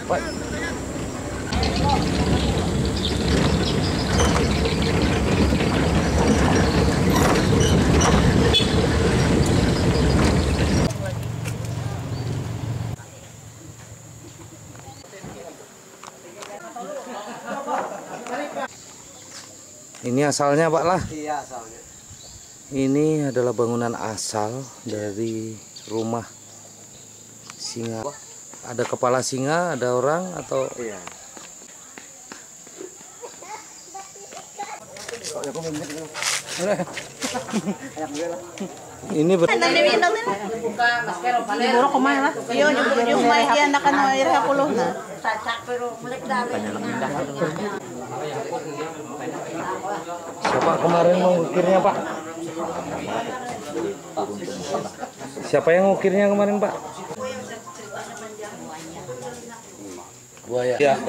Pak. Ini asalnya Pak lah. Iya asalnya. Ini adalah bangunan asal dari rumah singa. Ada kepala singa, ada orang atau? Iya. Ini Siguro kumain lah. Yun, yung may anak ano, ira kulo na. siapa kemarin mengukirnya Pak? Siapa yang ngukirnya kemarin Pak? Buaya. Ya.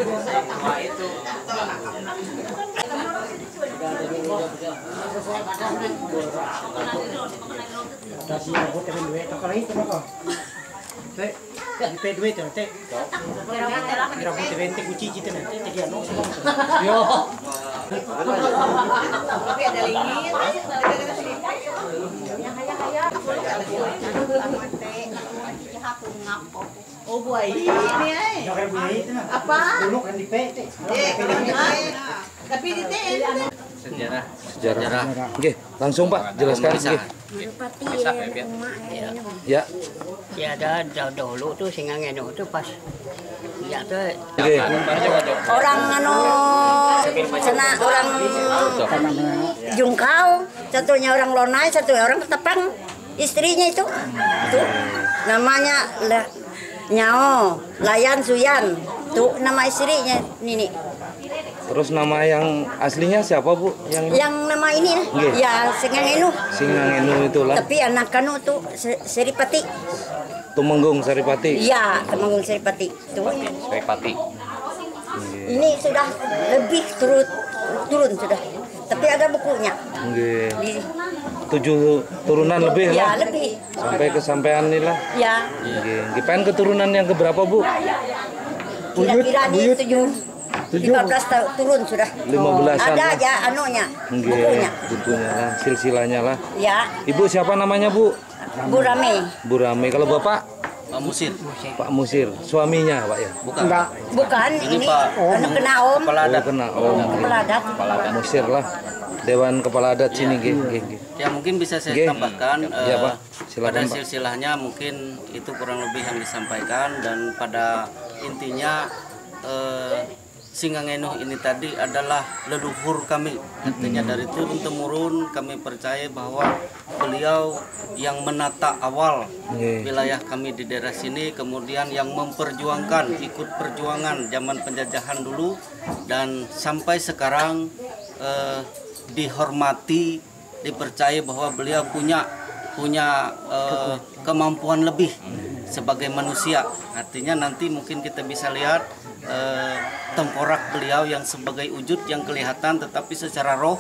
Oh buhay. Ini ay. Apa? Tapi dite. Sejarah. Oke, langsung Pak, jelaskan. Oke. Ya. Ya ada dahulu tuh singa ngeno tuh pas ya tuh Oke. orang sana orang Jungkau, satunya orang Lonai, satunya orang Ketapang, istrinya itu namanya Nyao, Layan Suyan, tuh nama istrinya Nini. Terus nama yang aslinya siapa Bu? Yang nama ini Nggih. ya singa ngeno. Singa Ngenu itulah. Tapi anak kanu tuh Seripati. Tumenggung Saripati. Iya, Temanggung Seripati. Tuh. Saripati. Ini sudah lebih turun sudah. Tapi ada bukunya. Nggih. Di, 7 turunan lebih ya, lah. lebih. Sampai kesampaian nih lah. Ya, Nggih. Pengen keturunan yang keberapa Bu? kira-kira di 15 tahun turun sudah. 15-an Ada lah. aja anunya, Nggih. bukunya. Bukunya lah, silsilahnya lah. Ya, Ibu siapa namanya Bu? Bu Rame. Bu Rame. Kalau Bapak? Pak Musir. Pak Musir. Suaminya Pak ya? Bukan. Bukan, ini anu kena om. Kepala adat. Kena Om. Kepala adat. Pak Musir lah. Dewan Kepala Adat sini nggih. Ya mungkin bisa saya Nggih. tambahkan Iya, Pak. Silakan, pada Pak. silsilahnya mungkin itu kurang lebih yang disampaikan dan pada intinya Singa Ngenuh ini tadi adalah leluhur kami. Artinya dari turun temurun kami percaya bahwa beliau yang menata awal Nggih. wilayah kami di daerah sini, kemudian yang memperjuangkan, ikut perjuangan zaman penjajahan dulu dan sampai sekarang dihormati, dipercaya bahwa beliau punya kemampuan lebih sebagai manusia. Artinya nanti mungkin kita bisa lihat tengkorak beliau yang sebagai wujud yang kelihatan, tetapi secara roh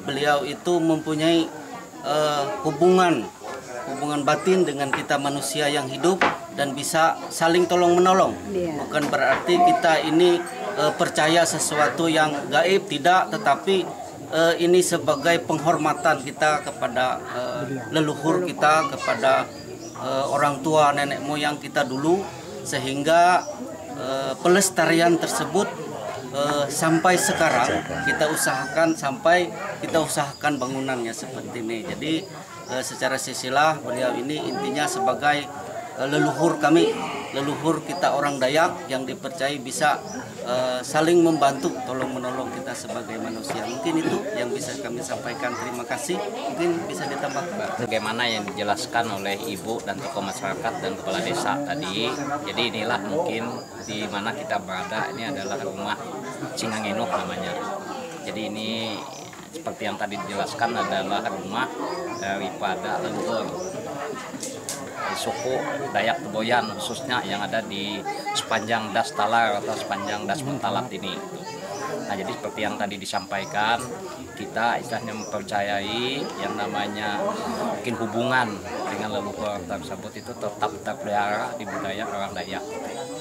beliau itu mempunyai hubungan batin dengan kita manusia yang hidup dan bisa saling tolong menolong. Bukan berarti kita ini percaya sesuatu yang gaib, tidak, tetapi ini sebagai penghormatan kita kepada leluhur kita, kepada orang tua nenek moyang kita dulu, sehingga pelestarian tersebut sampai sekarang kita usahakan bangunannya seperti ini. Jadi secara silsilah beliau ini intinya sebagai leluhur kami, leluhur kita orang Dayak yang dipercayai bisa saling membantu, tolong menolong kita sebagai manusia. Mungkin itu yang bisa kami sampaikan. Terima kasih. Mungkin bisa ditambahkan. Bagaimana yang dijelaskan oleh Ibu dan tokoh masyarakat dan kepala desa tadi. Jadi inilah mungkin di mana kita berada, ini adalah rumah Singa Ngenuh namanya. Jadi ini seperti yang tadi dijelaskan adalah rumah daripada leluhur suku Dayak Teboyan, khususnya yang ada di sepanjang Das Talar atau sepanjang Das Mentalat ini. Nah, jadi seperti yang tadi disampaikan, kita istilahnya mempercayai yang namanya mungkin hubungan dengan leluhur tersebut itu tetap terpelihara di budaya orang Dayak.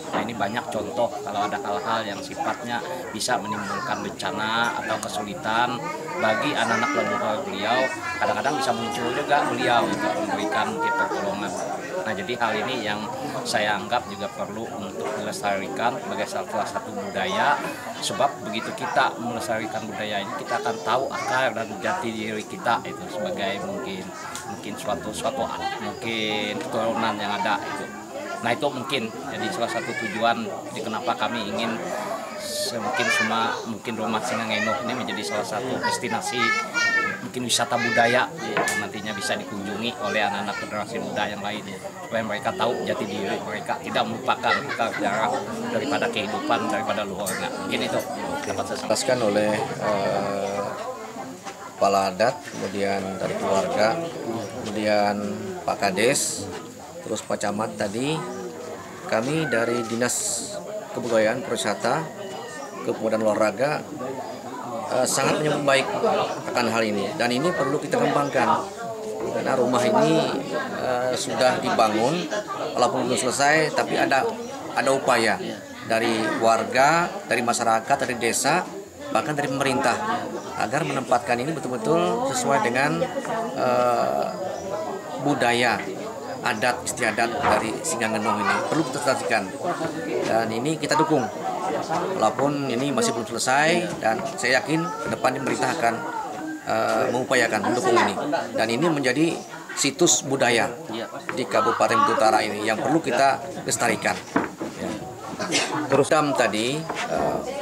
Nah ini banyak contoh kalau ada hal-hal yang sifatnya bisa menimbulkan bencana atau kesulitan bagi anak-anak leluhur beliau, kadang-kadang bisa muncul juga beliau untuk memberikan pertolongan. Nah jadi hal ini yang saya anggap juga perlu untuk dilestarikan sebagai salah satu budaya, sebab begitu kita melestarikan budaya ini kita akan tahu akar dan jati diri kita itu sebagai mungkin suatu mungkin keturunan yang ada itu. Nah itu mungkin jadi salah satu tujuan jadi kenapa kami ingin mungkin rumah Singang Enuh ini menjadi salah satu destinasi mungkin wisata budaya yang nantinya bisa dikunjungi oleh anak-anak generasi muda yang lain supaya mereka tahu jati diri mereka, tidak melupakan sejarah daripada kehidupan daripada luhurnya. Mungkin itu dapat saya Jelaskan oleh kepala adat, kemudian dari keluarga, kemudian Pak Kades, terus Pak Camat tadi. Kami dari Dinas Kebudayaan, Pariwisata, Kemudian Olahraga sangat menyambut baik akan hal ini, dan ini perlu kita kembangkan karena rumah ini sudah dibangun walaupun belum selesai, tapi ada upaya dari warga, dari masyarakat, dari desa, bahkan dari pemerintah agar menempatkan ini betul-betul sesuai dengan budaya adat istiadat dari Singang Enuh ini perlu kita perhatikan, dan ini kita dukung. Walaupun ini masih belum selesai, dan saya yakin ke depan pemerintah akan mengupayakan mendukung ini, dan ini menjadi situs budaya di Kabupaten Bintang Utara ini yang perlu kita lestarikan. Terus tadi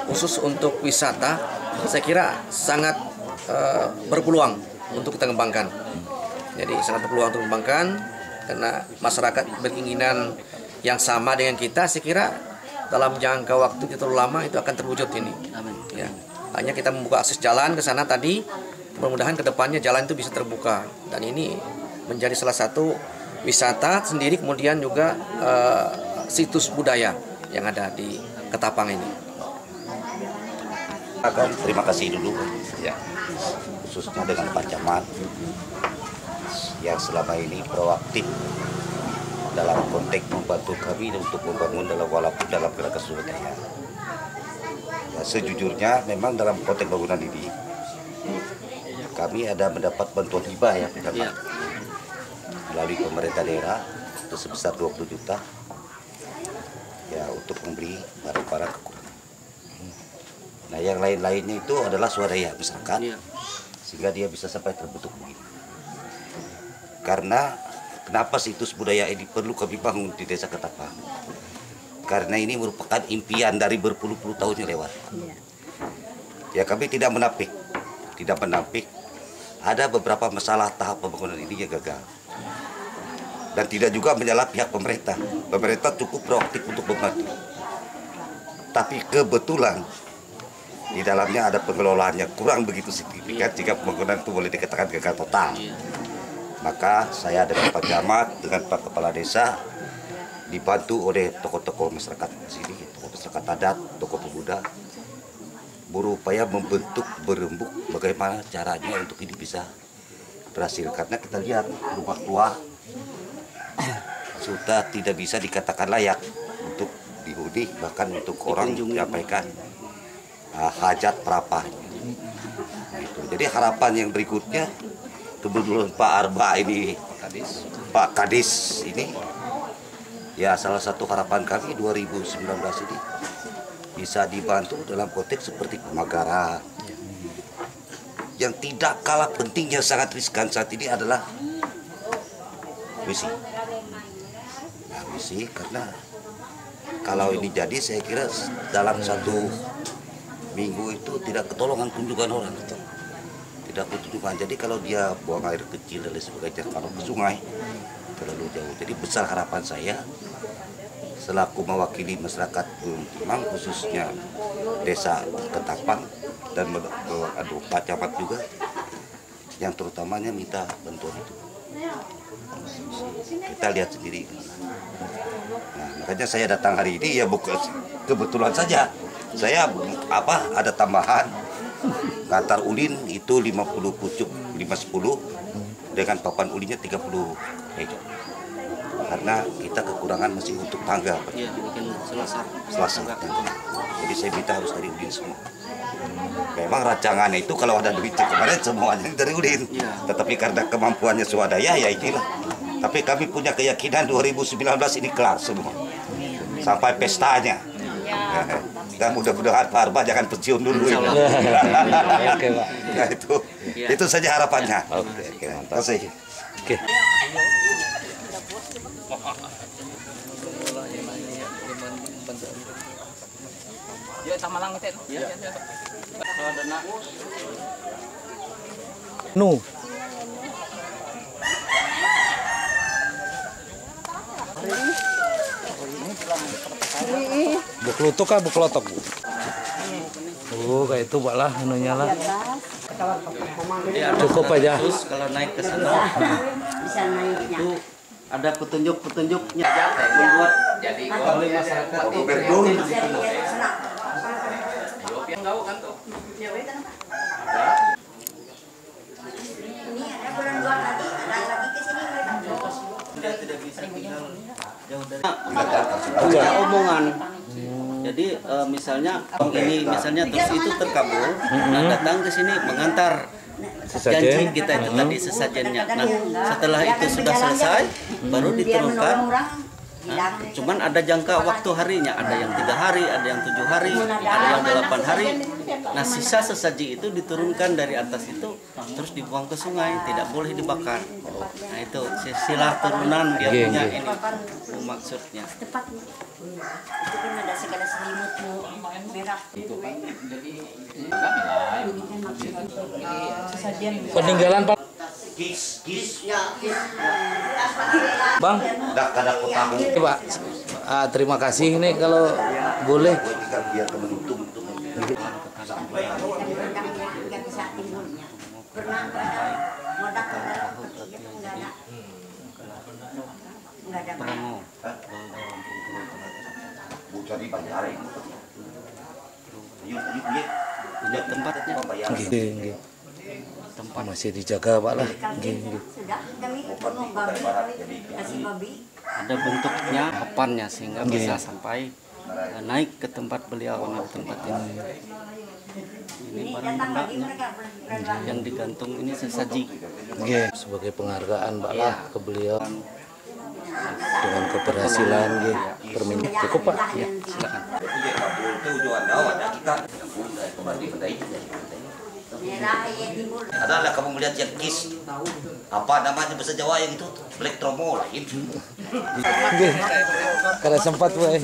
khusus untuk wisata, saya kira sangat berpeluang untuk kita kembangkan. Jadi sangat berpeluang untuk kembangkan karena masyarakat berkeinginan yang sama dengan kita. Saya kira dalam jangka waktu yang terlalu lama itu akan terwujud ini. Ya, hanya kita membuka akses jalan ke sana tadi, mudah-mudahan ke depannya jalan itu bisa terbuka, dan ini menjadi salah satu wisata sendiri, kemudian juga situs budaya yang ada di Ketapang ini. Terima kasih dulu ya, khususnya dengan Pak Camat yang selama ini proaktif dalam konteks membantu kami untuk membangun walaupun dalam gerakan budaya. Ya, sejujurnya memang dalam konteks bangunan ini kami ada mendapat bantuan hibah ya Pak Camat melalui pemerintah daerah itu sebesar 20 juta ya untuk memberi barang-barang kekurangan. Nah yang lain-lainnya itu adalah swadaya masyarakat sehingga dia bisa sampai terbentuk begini. Karena kenapa situs budaya ini perlu kami bangun di Desa Ketapang? Karena ini merupakan impian dari berpuluh-puluh tahun yang lewat. Ya kami tidak menampik ada beberapa masalah tahap pembangunan ini yang gagal. Dan tidak juga menyalah pihak pemerintah. Pemerintah cukup proaktif untuk membantu. Tapi kebetulan di dalamnya ada pengelolaan yang kurang begitu signifikan jika pembangunan itu boleh dikatakan gagal total. Maka saya dengan Pak Camat, dengan Pak Kepala Desa dibantu oleh tokoh-tokoh masyarakat di sini, tokoh masyarakat adat, tokoh pemuda, berupaya membentuk berembuk bagaimana caranya untuk ini bisa berhasil. Karena kita lihat rumah tua sudah tidak bisa dikatakan layak untuk dihuni, bahkan untuk orang menyampaikan hajat perapah. Gitu. Jadi harapan yang berikutnya kebetulan Pak Arba ini, Pak Kadis ini, ya salah satu harapan kami 2019 ini bisa dibantu dalam konteks seperti pemagaran. Yang tidak kalah penting yang sangat riskan saat ini adalah misi. Nah, misi karena kalau ini jadi saya kira dalam 1 minggu itu tidak ketolongan kunjungan orang. Tidak kunjungan. Jadi kalau dia buang air kecil dan sebagainya kalau ke sungai terlalu jauh. Jadi besar harapan saya selaku mewakili masyarakat Timang khususnya Desa Ketapang dan Pak Camat juga yang terutamanya minta bantuan itu. Kita lihat sendiri. Nah, makanya saya datang hari ini ya bukan kebetulan saja. Saya ada tambahan Kantar ulin itu 50 pucuk 510 dengan papan ulinnya 30 meja. karena kita kekurangan masih untuk tangga. Iya, mungkin Selasa. Jadi saya minta harus dari Udin semua. Memang rancangannya itu kalau ada duit kemarin semuanya dari Udin. Tetapi karena kemampuannya swadaya ya inilah. Tapi kami punya keyakinan 2019 ini kelar semua. Sampai pestanya. Dan mudah-mudahan Pak Arba jangan pensiun dulu. Oke, Pak. Ya, itu saja harapannya. Oke, mantap. Terima kasih. Oke. Nu. Buklutuk kah buklotok, Bu? Oh, kayak itu Pak lah anunya lah. Cukup aja. Terus kalau naik ke sana Bisa naiknya. itu ada petunjuk-petunjuknya membuat Jadi oleh masyarakat itu Ini ada bulan 2 lagi, ada lagi ke sini mereka. sudah tidak bisa tinggal jauh dari punya omongan. Jadi misalnya ini misalnya terus itu terkabul, nah datang ke sini mengantar janji kita itu tadi sesajennya. Nah setelah itu sudah selesai, baru diturunkan. Nah, cuman ada jangka waktu harinya, ada yang 3 hari, ada yang 7 hari, ada yang 8 hari. Nah sisa sesaji itu diturunkan dari atas itu terus dibuang ke sungai, tidak boleh dibakar. Nah itu silsilah turunan dia punya ini maksudnya. Tepat. Itu kan ada segala selimut merah. Peninggalan Pak. Kis. Bang, Dak kada kotamu. ini, Pak. Terima kasih ini kalau boleh. Biar kemenutum itu. Nggak bisa timbulnya. Pernah ada modak nggak ada. Promo. Bukan dibayarin. Yuk. Punya tempatnya. Nggih. Tempat masih dijaga Pak lah. Nggih. Sudah kami penuh babi, kasih babi. Ada bentuknya papannya sehingga bisa sampai naik ke tempat beliau di tempat ini. Ini barang bendanya yang digantung ini sesaji. Nggih, sebagai penghargaan Pak lah ke beliau dengan keberhasilan nggih. Permintaan cukup Pak. Ya, silakan. Merah ya timbul. Adalah kamu melihat yang kis, apa namanya bahasa Jawa yang itu black tromo lah itu. Nggih. Kada sempat, Pak.